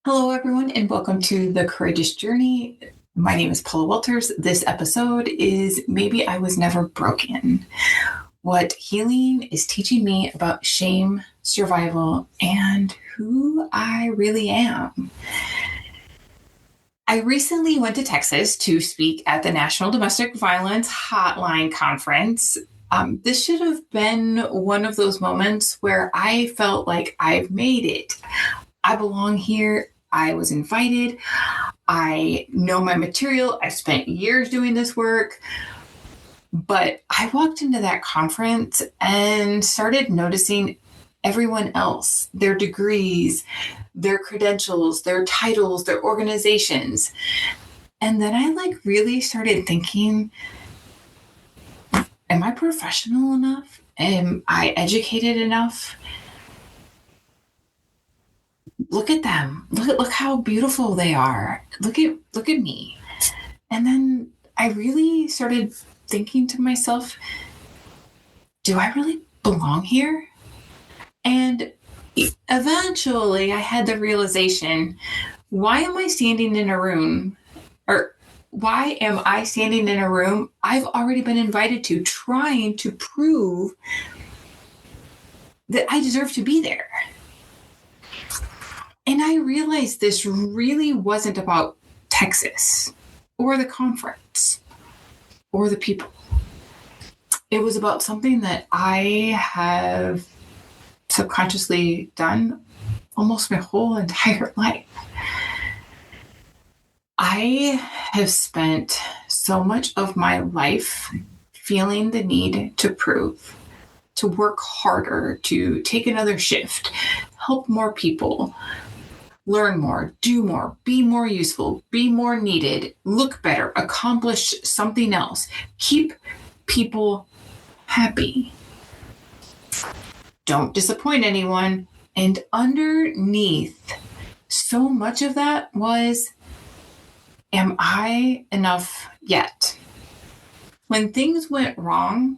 Hello, everyone, and welcome to The Courageous Journey. My name is Paula Walters. This episode is Maybe I Was Never Broken. What healing is teaching me about shame, survival, and who I really am. I recently went to Texas to speak at the National Domestic Violence Hotline Conference. This should have been one of those moments where I felt like I've made it. I belong here. I was invited. I know my material. I've spent years doing this work. But I walked into that conference and started noticing everyone else, their degrees, their credentials, their titles, their organizations. And then I really started thinking, am I professional enough? Am I educated enough? Look at them. Look how beautiful they are. Look at me. And then I really started thinking to myself, do I really belong here? And eventually I had the realization, why am I standing in a room? Or why am I standing in a room I've already been invited to, trying to prove that I deserve to be there? And I realized this really wasn't about Texas or the conference or the people. It was about something that I have subconsciously done almost my whole entire life. I have spent so much of my life feeling the need to prove, to work harder, to take another shift, help more people, learn more, do more, be more useful, be more needed, look better, accomplish something else, keep people happy. Don't disappoint anyone. And underneath so much of that was, am I enough yet? When things went wrong,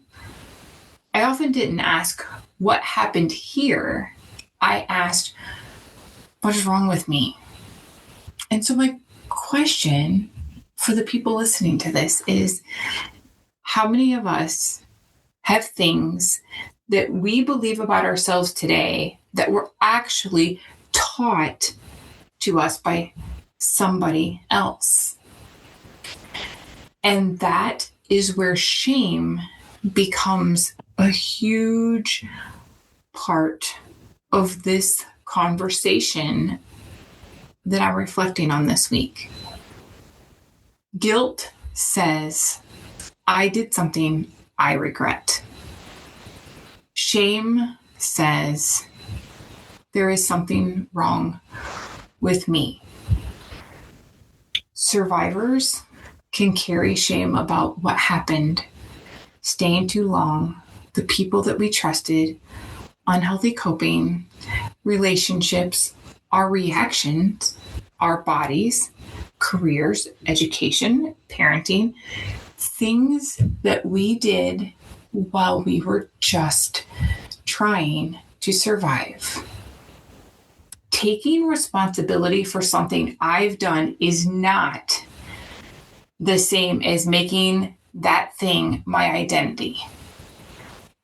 I often didn't ask what happened here. I asked, what is wrong with me? And so my question for the people listening to this is, how many of us have things that we believe about ourselves today that were actually taught to us by somebody else? And that is where shame becomes a huge part of this conversation that I'm reflecting on this week. Guilt says, I did something I regret. Shame says, there is something wrong with me. Survivors can carry shame about what happened, staying too long, the people that we trusted, unhealthy coping, relationships, our reactions, our bodies, careers, education, parenting, things that we did while we were just trying to survive. Taking responsibility for something I've done is not the same as making that thing my identity.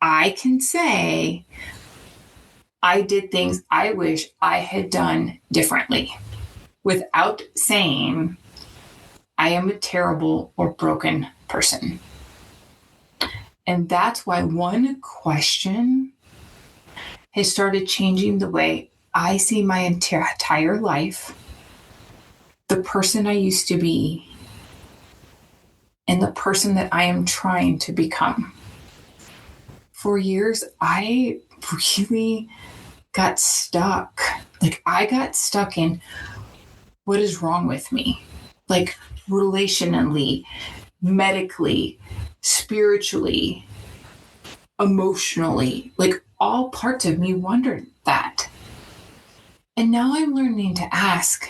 I can say, I did things I wish I had done differently without saying I am a terrible or broken person. And that's why one question has started changing the way I see my entire life, the person I used to be, and the person that I am trying to become. For years, I really got stuck. I got stuck in what is wrong with me? Relationally, medically, spiritually, emotionally. All parts of me wondered that. And now I'm learning to ask,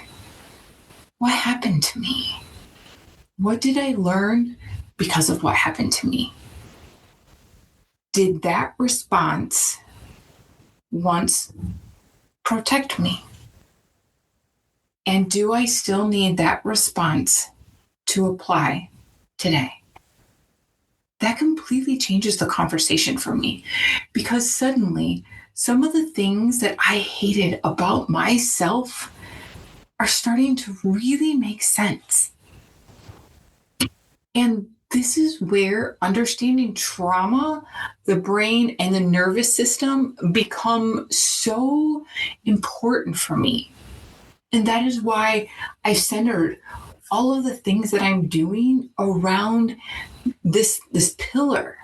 what happened to me? What did I learn because of what happened to me? Did that response once protect me? And do I still need that response to apply today? That completely changes the conversation for me, because suddenly some of the things that I hated about myself are starting to really make sense. And this is where understanding trauma, the brain, and the nervous system become so important for me. And that is why I centered all of the things that I'm doing around this pillar.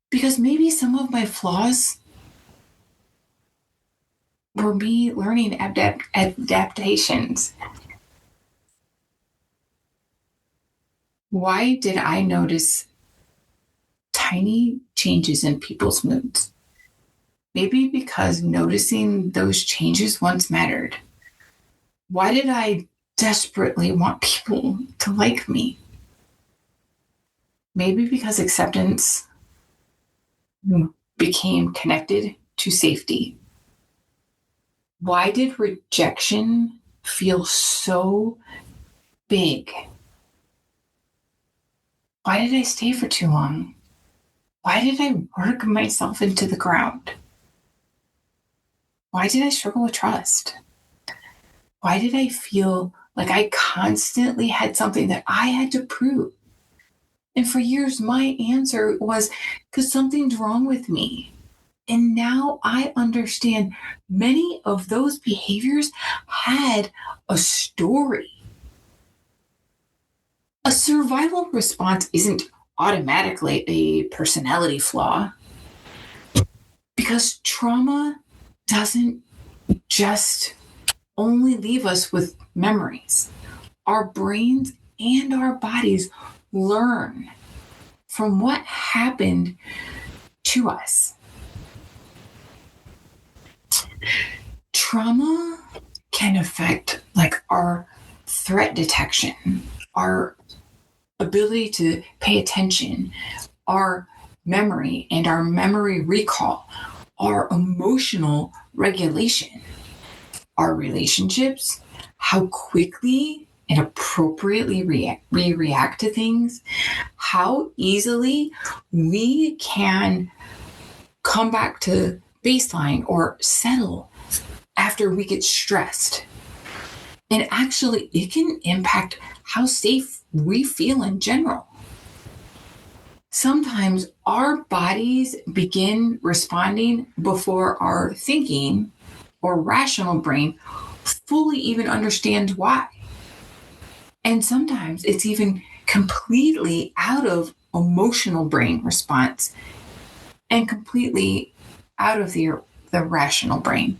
Because maybe some of my flaws were me learning adaptations. Why did I notice tiny changes in people's moods? Maybe because noticing those changes once mattered. Why did I desperately want people to like me? Maybe because acceptance became connected to safety. Why did rejection feel so big? Why did I stay for too long? Why did I work myself into the ground? Why did I struggle with trust? Why did I feel like I constantly had something that I had to prove? And for years, my answer was because something's wrong with me. And now I understand many of those behaviors had a story. A survival response isn't automatically a personality flaw, because trauma doesn't just only leave us with memories. Our brains and our bodies learn from what happened to us. Trauma can affect like our threat detection, our ability to pay attention, our memory and our memory recall, our emotional regulation, our relationships, how quickly and appropriately we react to things, how easily we can come back to baseline or settle after we get stressed. And actually, it can impact how safe we feel in general. Sometimes our bodies begin responding before our thinking or rational brain fully even understands why. And sometimes it's even completely out of emotional brain response and completely out of the rational brain.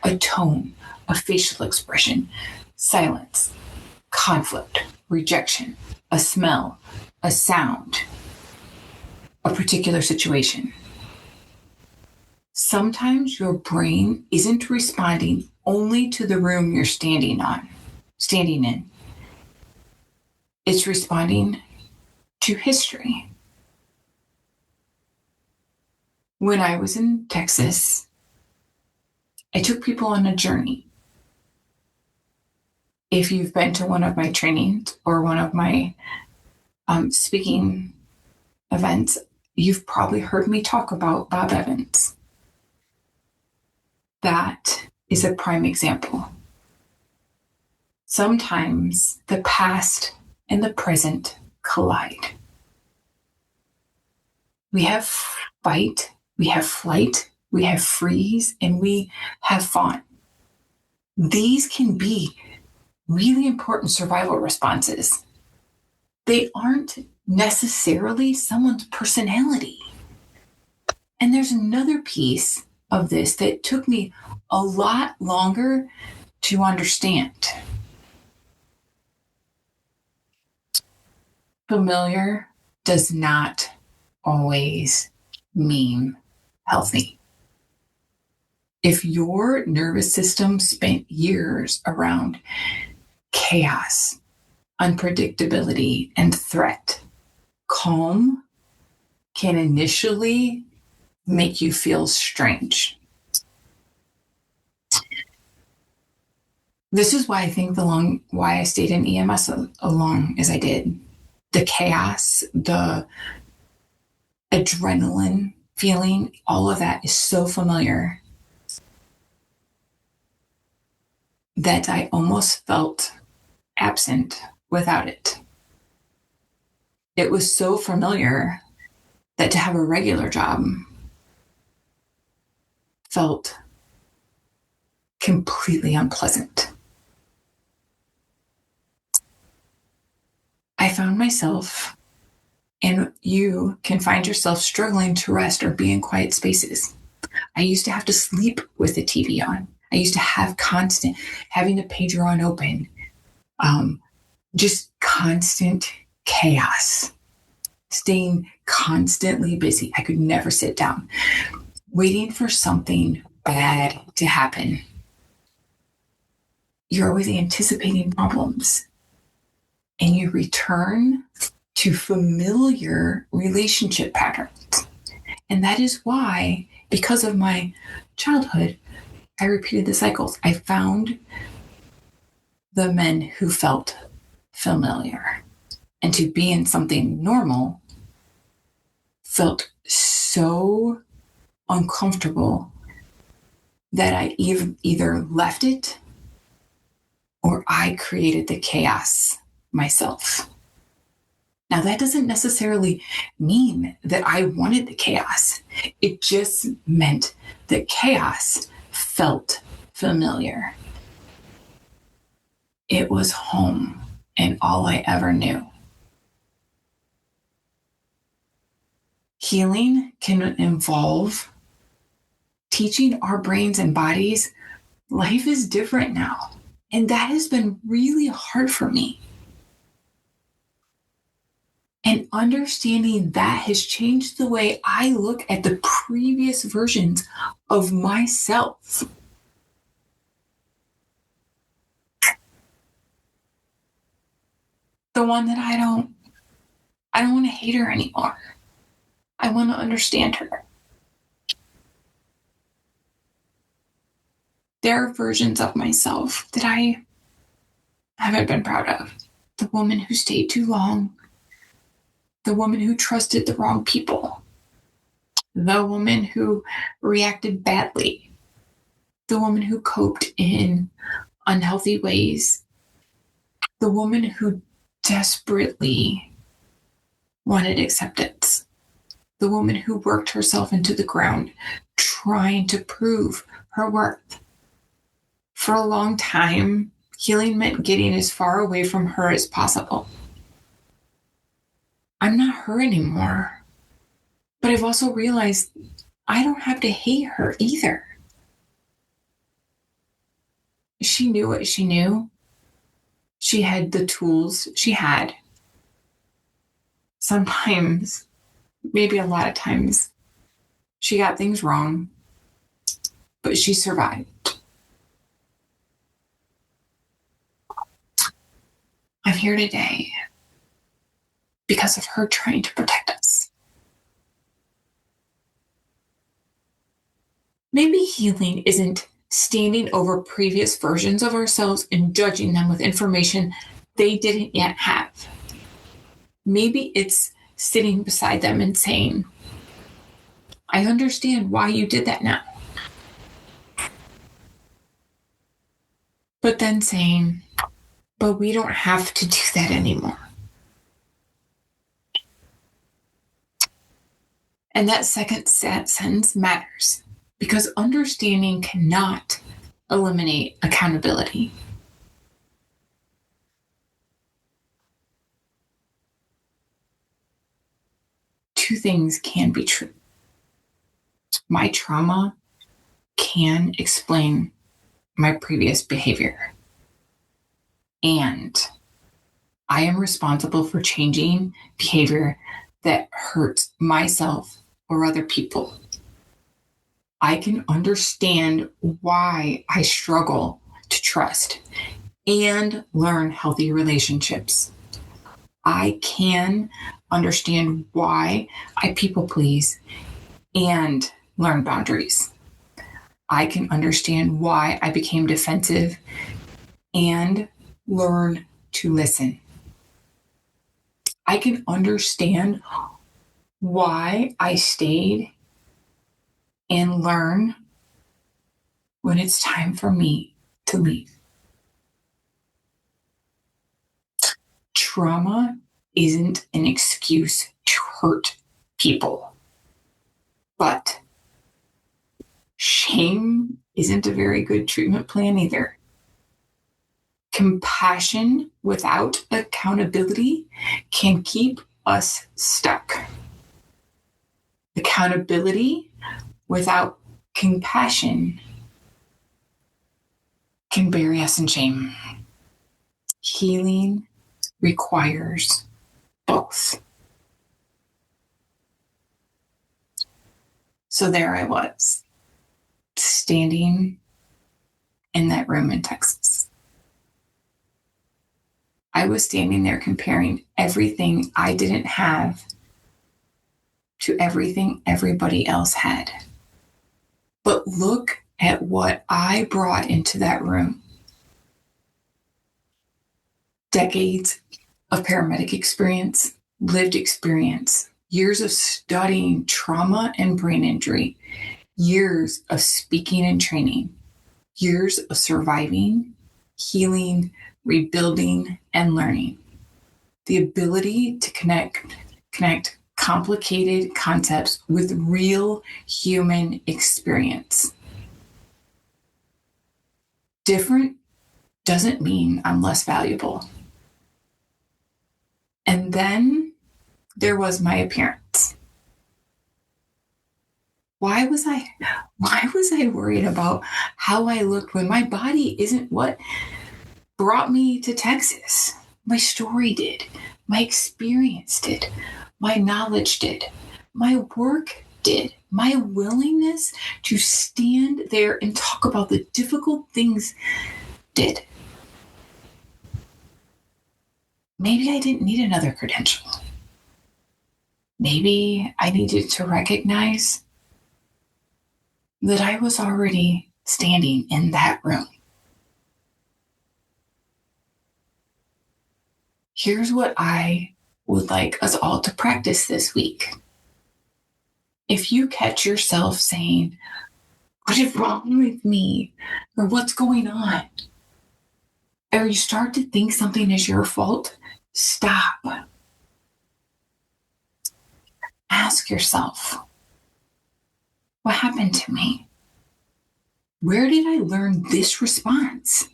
A tone, a facial expression, silence, conflict, rejection, a smell, a sound, a particular situation. Sometimes your brain isn't responding only to the room you're standing in. It's responding to history. When I was in Texas, I took people on a journey. If you've been to one of my trainings or one of my speaking events, you've probably heard me talk about Bob Evans. That is a prime example. Sometimes the past and the present collide. We have fight, we have flight, we have freeze, and we have fawn. These can be really important survival responses. They aren't necessarily someone's personality. And there's another piece of this that took me a lot longer to understand. Familiar does not always mean healthy. If your nervous system spent years around chaos, unpredictability, and threat, calm can initially make you feel strange. This is why I think why I stayed in EMS as long as I did. The chaos, the adrenaline feeling, all of that is so familiar that I almost felt absent without it. It was so familiar that to have a regular job felt completely unpleasant. I found myself, and you can find yourself struggling to rest or be in quiet spaces. I used to have to sleep with the TV on. I used to have having the pager on open, just constant chaos, staying constantly busy. I could never sit down, waiting for something bad to happen. You're always anticipating problems, and you return to familiar relationship patterns. And that is why, because of my childhood, I repeated the cycles. I found the men who felt familiar. And to be in something normal felt so uncomfortable that I either left it or I created the chaos myself. Now, that doesn't necessarily mean that I wanted the chaos. It just meant that chaos felt familiar. It was home and all I ever knew. Healing can involve teaching our brains and bodies life is different now. And that has been really hard for me. And understanding that has changed the way I look at the previous versions of myself. The one that I don't want to hate her anymore. I want to understand her. There are versions of myself that I haven't been proud of. The woman who stayed too long. The woman who trusted the wrong people. The woman who reacted badly. The woman who coped in unhealthy ways. The woman who desperately wanted acceptance. The woman who worked herself into the ground, trying to prove her worth. For a long time, healing meant getting as far away from her as possible. I'm not her anymore. But I've also realized I don't have to hate her either. She knew what she knew. She had the tools she had. Sometimes, maybe a lot of times, she got things wrong, but she survived. I'm here today because of her trying to protect us. Maybe healing isn't standing over previous versions of ourselves and judging them with information they didn't yet have. Maybe it's sitting beside them and saying, I understand why you did that now. But then saying, but we don't have to do that anymore. And that second sentence matters because understanding cannot eliminate accountability. Two things can be true. My trauma can explain my previous behavior. And I am responsible for changing behavior that hurts myself or other people. I can understand why I struggle to trust and learn healthy relationships. I can understand why I people please and learn boundaries. I can understand why I became defensive and learn to listen. I can understand why I stayed and learn when it's time for me to leave. Trauma isn't an excuse to hurt people, but shame isn't a very good treatment plan either. Compassion without accountability can keep us stuck. Accountability without compassion can bury us in shame. Healing requires both. So there I was, standing in that room in Texas. I was standing there comparing everything I didn't have to everything everybody else had. But look at what I brought into that room. Decades of paramedic experience, lived experience, years of studying trauma and brain injury, years of speaking and training, years of surviving, healing, rebuilding, and learning. The ability to connect complicated concepts with real human experience. Different doesn't mean I'm less valuable. And then there was my appearance. Why was I worried about how I looked when my body isn't what brought me to Texas? My story did. My experience did. My knowledge did. My work did. My willingness to stand there and talk about the difficult things did. Maybe I didn't need another credential. Maybe I needed to recognize that I was already standing in that room. Here's what I would like us all to practice this week. If you catch yourself saying, "What is wrong with me?" or "What's going on?" or you start to think something is your fault, stop. Ask yourself, what happened to me? Where did I learn this response?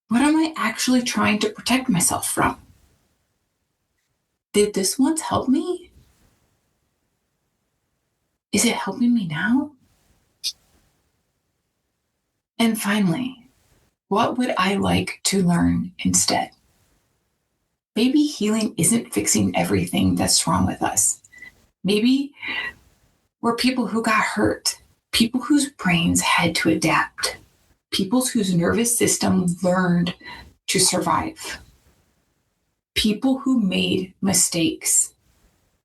What am I actually trying to protect myself from? Did this once help me? Is it helping me now? And finally, what would I like to learn instead? Maybe healing isn't fixing everything that's wrong with us. Maybe we're people who got hurt, people whose brains had to adapt, people whose nervous system learned to survive, people who made mistakes,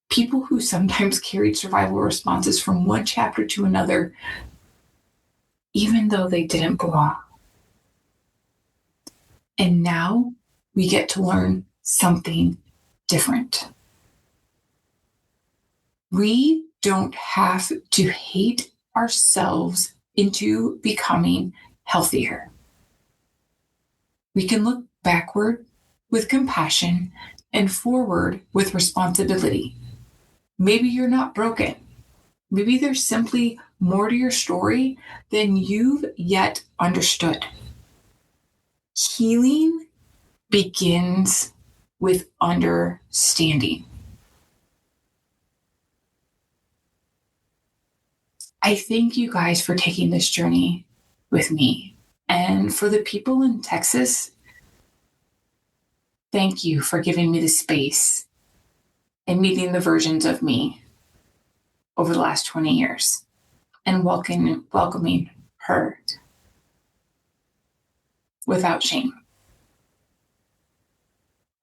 people who sometimes carried survival responses from one chapter to another, even though they didn't belong. And now we get to learn something different. We don't have to hate ourselves into becoming healthier. We can look backward with compassion and forward with responsibility. Maybe you're not broken. Maybe there's simply more to your story than you've yet understood. Healing begins with understanding. I thank you guys for taking this journey with me. And for the people in Texas, thank you for giving me the space and meeting the versions of me over the last 20 years and welcoming her without shame.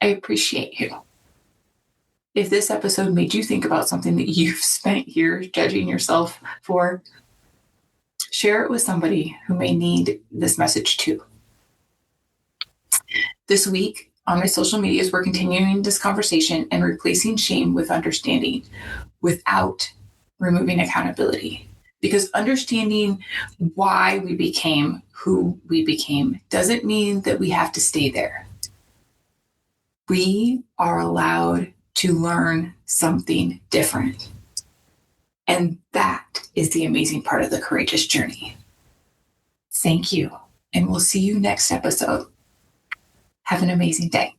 I appreciate you. If this episode made you think about something that you've spent years judging yourself for, share it with somebody who may need this message too. This week on my social medias, we're continuing this conversation and replacing shame with understanding without removing accountability. Because understanding why we became who we became doesn't mean that we have to stay there. We are allowed to learn something different. And that is the amazing part of the courageous journey. Thank you. And we'll see you next episode. Have an amazing day.